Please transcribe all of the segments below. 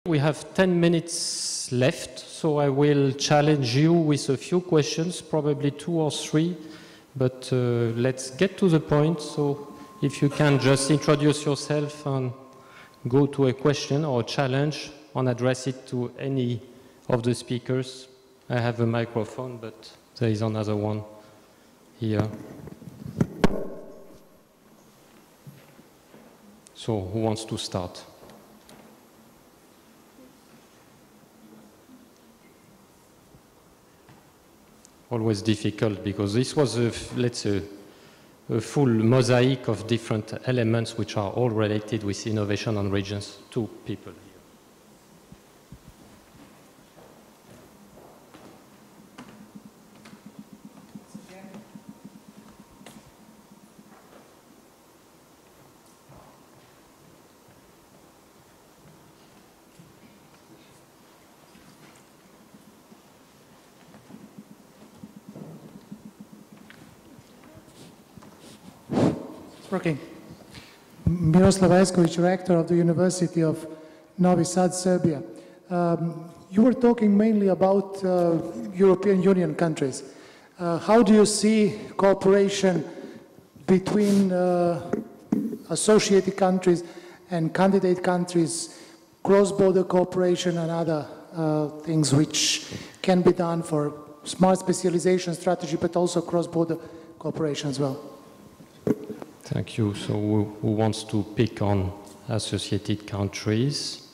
We have 10 minutes left, so I will challenge you with a few questions, probably 2 or 3, but let's get to the point. So if you can just introduce yourself and go to a question or a challenge and address it to any of the speakers. I have a microphone, but there is another one here. So who wants to start? Always difficult because this was, let's say, a full mosaic of different elements which are all related with innovation and regions to people. Working. Miroslav Ajsković, Rector of the University of Novi Sad, Serbia. You were talking mainly about European Union countries. How do you see cooperation between associated countries and candidate countries, cross-border cooperation and other things which can be done for smart specialization strategy, but also cross-border cooperation as well? Thank you. So who wants to pick on associated countries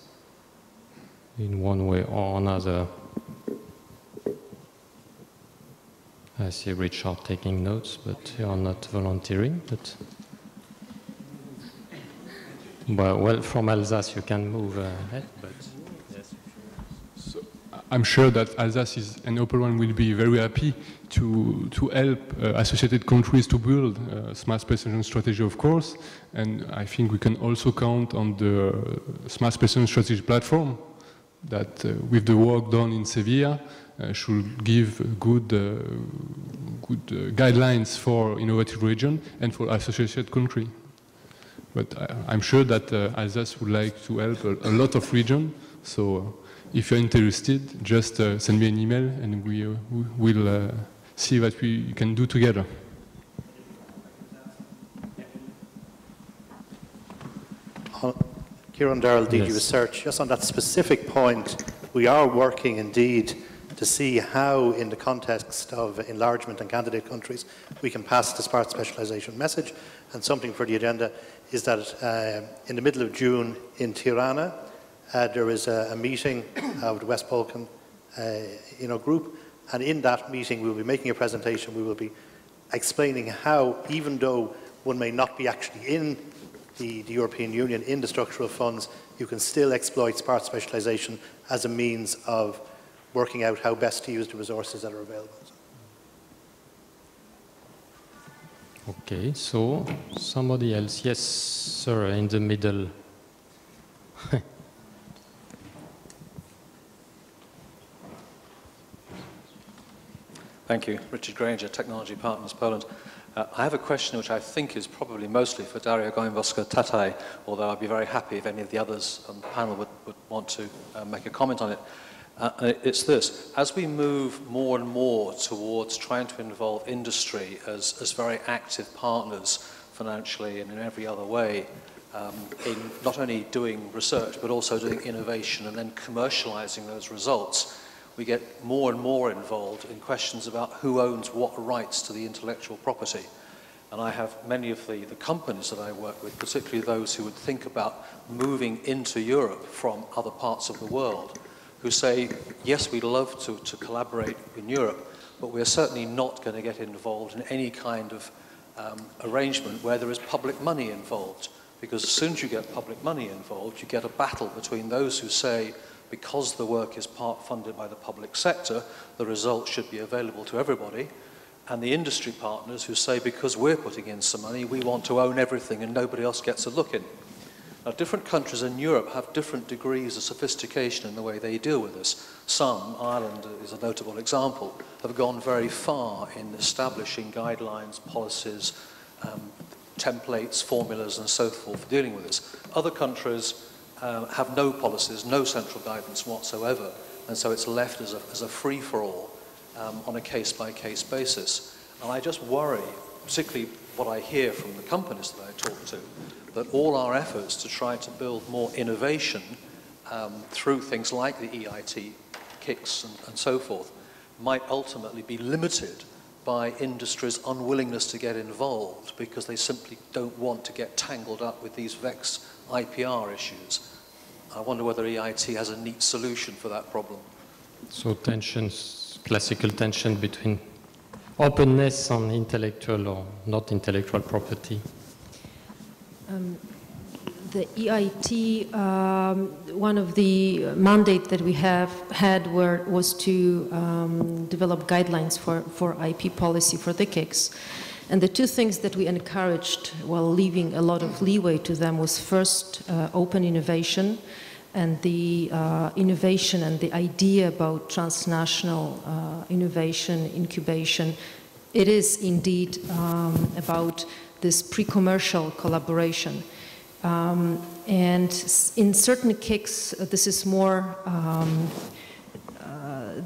in one way or another? I see Richard taking notes, but you are not volunteering. Well, from Alsace you can move ahead. But yes. So I'm sure that Alsace and Opel One will be very happy to help associated countries to build a smart specialization strategy, of course, and I think we can also count on the smart specialization strategy platform that, with the work done in Sevilla, should give good guidelines for innovative region and for associated country. But I'm sure that Alsace would like to help a lot of regions, so if you're interested, just send me an email and we will see what we can do together. Kieran Darrell, DG Research. Just on that specific point, we are working indeed to see how, in the context of enlargement and candidate countries, we can pass the smart specialisation message. And something for the agenda is that in the middle of June in Tirana, there is a meeting of the West Balkan group. And in that meeting, we will be making a presentation. We will be explaining how, even though one may not be actually in the European Union, in the structural funds, you can still exploit smart specialisation as a means of working out how best to use the resources that are available. Okay, so somebody else. Yes, sir, in the middle. Thank you. Richard Granger, Technology Partners, Poland. I have a question which I think is probably mostly for Daria Gołębowska-Tataj, although I'd be very happy if any of the others on the panel would want to make a comment on it. It's this: as we move more and more towards trying to involve industry as very active partners financially and in every other way, in not only doing research but also doing innovation and then commercializing those results, we get more and more involved in questions about who owns what rights to the intellectual property. And I have many of the companies that I work with, particularly those who would think about moving into Europe from other parts of the world, who say, yes, we'd love to collaborate in Europe, but we're certainly not going to get involved in any kind of arrangement where there is public money involved. Because as soon as you get public money involved, you get a battle between those who say, because the work is part funded by the public sector, the results should be available to everybody, and the industry partners who say, because we're putting in some money, we want to own everything and nobody else gets a look in. Now, different countries in Europe have different degrees of sophistication in the way they deal with this. Some, Ireland is a notable example, have gone very far in establishing guidelines, policies, templates, formulas, and so forth for dealing with this. Other countries have no policies, no central guidance whatsoever, and so it's left as a free-for-all on a case-by-case basis. And I just worry, particularly what I hear from the companies that I talk to, that all our efforts to try to build more innovation through things like the EIT, KICs and so forth, might ultimately be limited by industry's unwillingness to get involved because they simply don't want to get tangled up with these vexed IPR issues. I wonder whether EIT has a neat solution for that problem. So tensions, classical tension between openness and intellectual or not intellectual property. The EIT, one of the mandate that we have had was to develop guidelines for IP policy for the KICs. And the two things that we encouraged while leaving a lot of leeway to them was first open innovation, and the innovation and the idea about transnational innovation, incubation. It is indeed about this pre-commercial collaboration. And in certain KICs, this is more,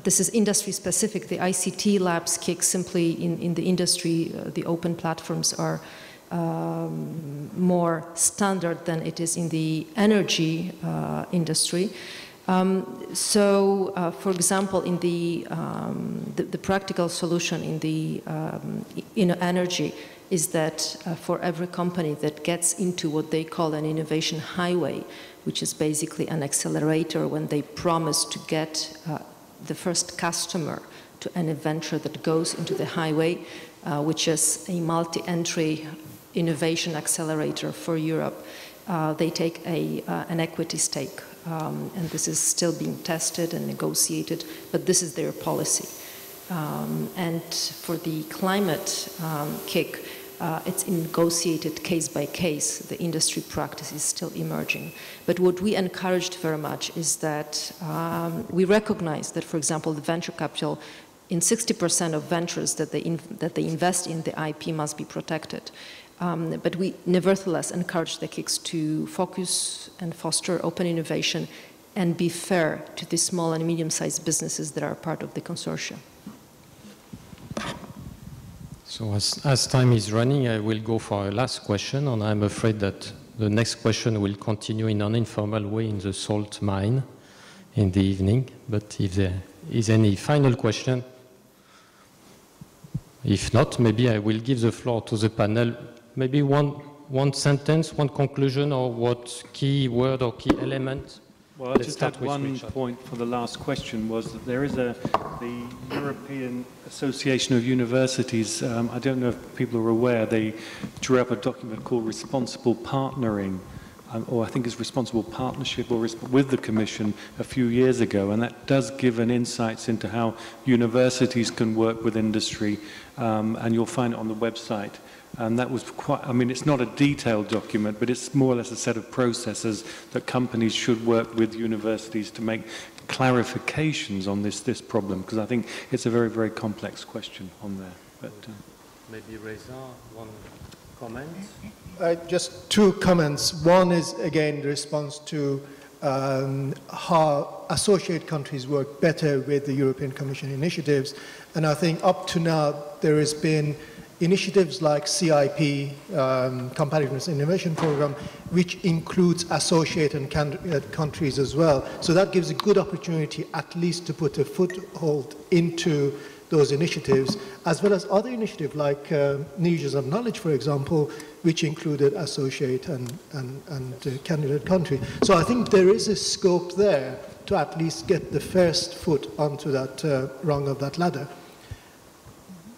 this is industry specific. The ICT labs KIC simply in the industry, the open platforms are more standard than it is in the energy industry. For example, in the practical solution in the energy is that for every company that gets into what they call an innovation highway, which is basically an accelerator when they promise to get the first customer to any venture that goes into the highway, which is a multi-entry innovation accelerator for Europe, they take an equity stake. And this is still being tested and negotiated, but this is their policy. And for the climate KIC, it's negotiated case by case. The industry practice is still emerging. But what we encouraged very much is that we recognize that, for example, the venture capital, in 60% of ventures that they invest in, the IP must be protected. But we nevertheless encourage the KICs to focus and foster open innovation and be fair to the small and medium-sized businesses that are part of the consortium. So as time is running, I will go for a last question, and I'm afraid that the next question will continue in an informal way in the salt mine in the evening. But if there is any final question, if not, maybe I will give the floor to the panel. Maybe one sentence, one conclusion, or what key word or key element? Well, I just had one point for the last question, was that there is the European Association of Universities, I don't know if people are aware, they drew up a document called Responsible Partnering, or I think it's Responsible Partnership or with the Commission a few years ago, and that does give an insights into how universities can work with industry, and you'll find it on the website. And that was quite, I mean, it's not a detailed document, but it's more or less a set of processes that companies should work with universities to make clarifications on this problem, because I think it's a very, very complex question on there. But, maybe Reza, one comment? Just two comments. One is, again, the response to how associate countries work better with the European Commission initiatives. And I think up to now, there has been initiatives like CIP, Competitiveness Innovation Program, which includes associate and candidate countries as well. So that gives a good opportunity at least to put a foothold into those initiatives, as well as other initiatives like Niches of Knowledge, for example, which included associate and candidate country. So I think there is a scope there to at least get the first foot onto that rung of that ladder.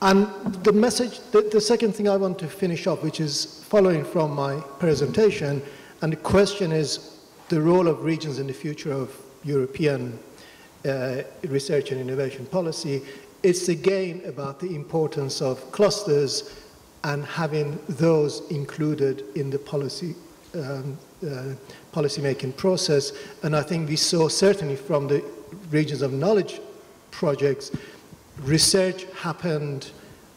And the message, the second thing I want to finish up, which is following from my presentation, and the question is the role of regions in the future of European research and innovation policy. It's again about the importance of clusters and having those included in the policy-making process. And I think we saw certainly from the Regions of Knowledge projects, research happened,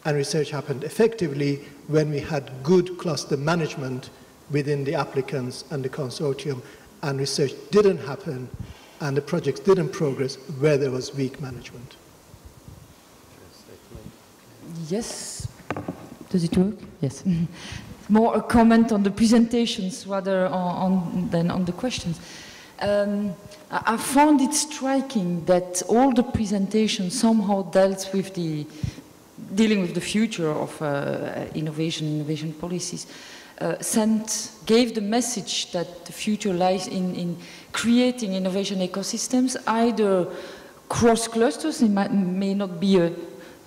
and research happened effectively when we had good cluster management within the applicants and the consortium, and research didn't happen and the projects didn't progress where there was weak management? Yes. Does it work? Yes. More a comment on the presentations rather than on the questions. I found it striking that all the presentations somehow dealt with dealing with the future of innovation policies. Gave the message that the future lies in creating innovation ecosystems, either cross clusters. It may not be a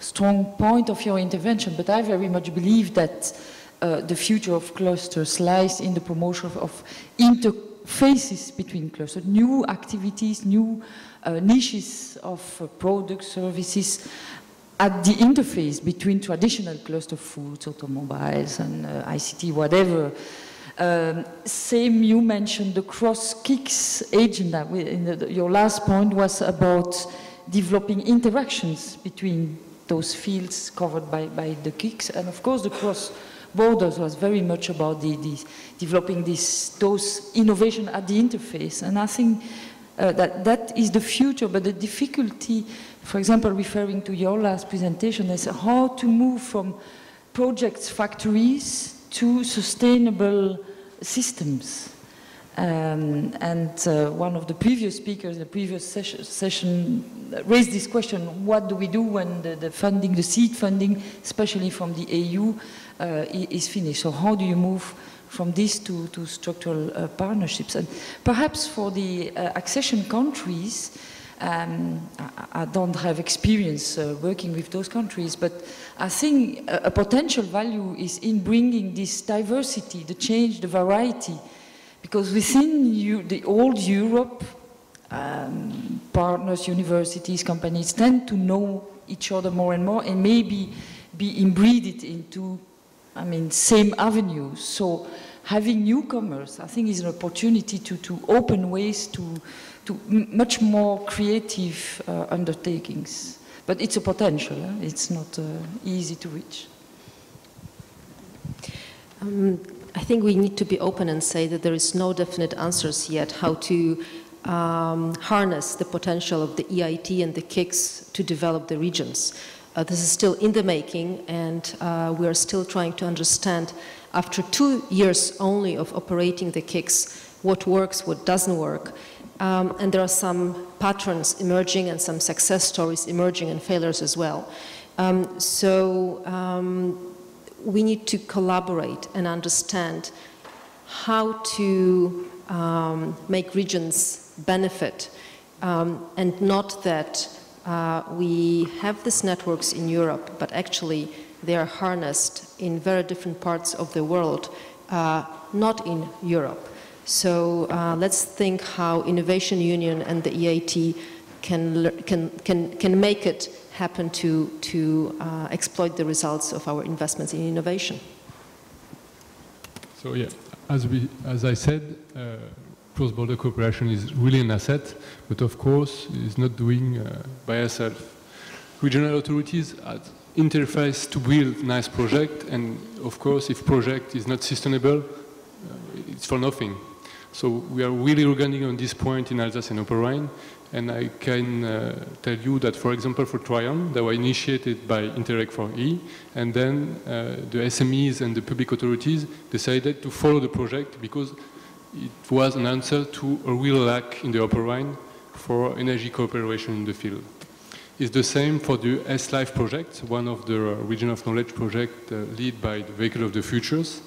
strong point of your intervention, but I very much believe that the future of clusters lies in the promotion of interfaces between clusters, new activities, new niches of products, services at the interface between traditional cluster foods, automobiles, and ICT, whatever. Same, you mentioned the cross-KICS agenda. Your last point was about developing interactions between those fields covered by the KICS, and of course the cross borders was very much about developing those innovation at the interface. And I think that is the future, but the difficulty, for example, referring to your last presentation, is how to move from projects, factories, to sustainable systems. One of the previous speakers, the previous session raised this question: what do we do when the funding, the seed funding, especially from the EU, is finished? So how do you move from this to structural partnerships? And perhaps for the accession countries, I don't have experience working with those countries, but I think a potential value is in bringing this diversity, the change, the variety. Because within the old Europe, partners, universities, companies tend to know each other more and more and maybe be inbreeded into, same avenues. So having newcomers, I think, is an opportunity to open ways to much more creative undertakings. But it's a potential, it's not easy to reach. I think we need to be open and say that there is no definite answers yet how to harness the potential of the EIT and the KICS to develop the regions. This is still in the making, and we are still trying to understand, after 2 years only of operating the KICS, what works, what doesn't work. And there are some patterns emerging and some success stories emerging and failures as well. We need to collaborate and understand how to make regions benefit, and not that we have these networks in Europe, but actually they are harnessed in very different parts of the world, not in Europe. So let's think how Innovation Union and the EIT can make it happen to exploit the results of our investments in innovation. So yeah, as I said, cross-border cooperation is really an asset, but of course it's not doing by itself. Regional authorities interface to build nice project, and of course if project is not sustainable, it's for nothing. So we are really organizing on this point in Alsace and Upper Rhine. And I can tell you that, for example, for Trion, they were initiated by Interreg for E, and then the SMEs and the public authorities decided to follow the project because it was an answer to a real lack in the Upper Rhine for energy cooperation in the field. It's the same for the S-Life project, one of the Region of Knowledge project led by the Vehicle of the Futures.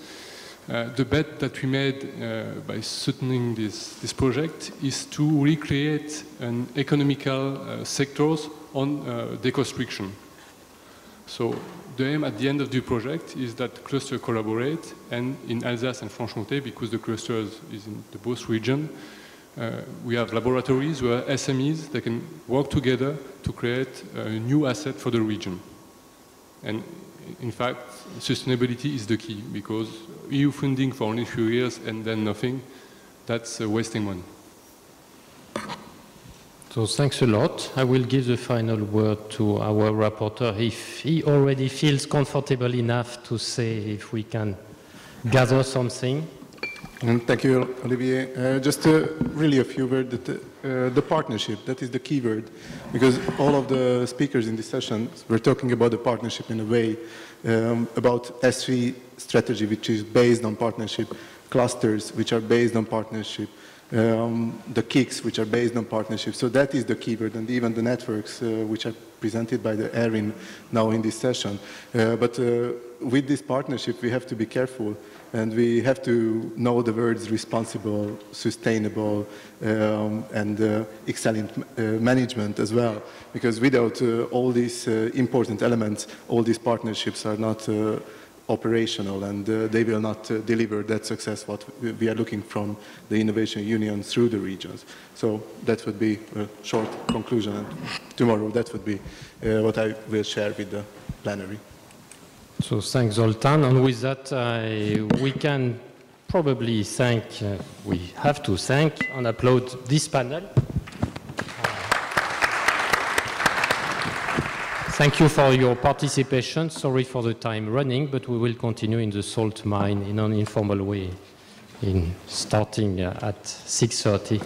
The bet that we made by sustaining this project is to recreate an economical sectors on deconstruction. So the aim at the end of the project is that clusters collaborate, and in Alsace and Franche-Comté, because the clusters is in the both regions, we have laboratories where SMEs that can work together to create a new asset for the region. And in fact, sustainability is the key, because EU funding for only a few years and then nothing, that's wasting money. So thanks a lot. I will give the final word to our rapporteur if he already feels comfortable enough to say if we can gather something. Thank you, Olivier. Just really a few words. The partnership, that is the key word, because all of the speakers in this session were talking about the partnership in a way, about S3 strategy, which is based on partnership, clusters, which are based on partnership, the kicks, which are based on partnership. So that is the keyword, and even the networks, which are presented by the Erin now in this session. But with this partnership, we have to be careful, and we have to know the words responsible, sustainable, and excellent management as well. Because without all these important elements, all these partnerships are not operational, and they will not deliver that success what we are looking from the Innovation Union through the regions. So that would be a short conclusion, and tomorrow that would be what I will share with the plenary. So thanks, Zoltán. And with that, we can probably thank, we have to thank and applaud this panel. Thank you for your participation. Sorry for the time running, but we will continue in the salt mine in an informal way, starting at 6:30.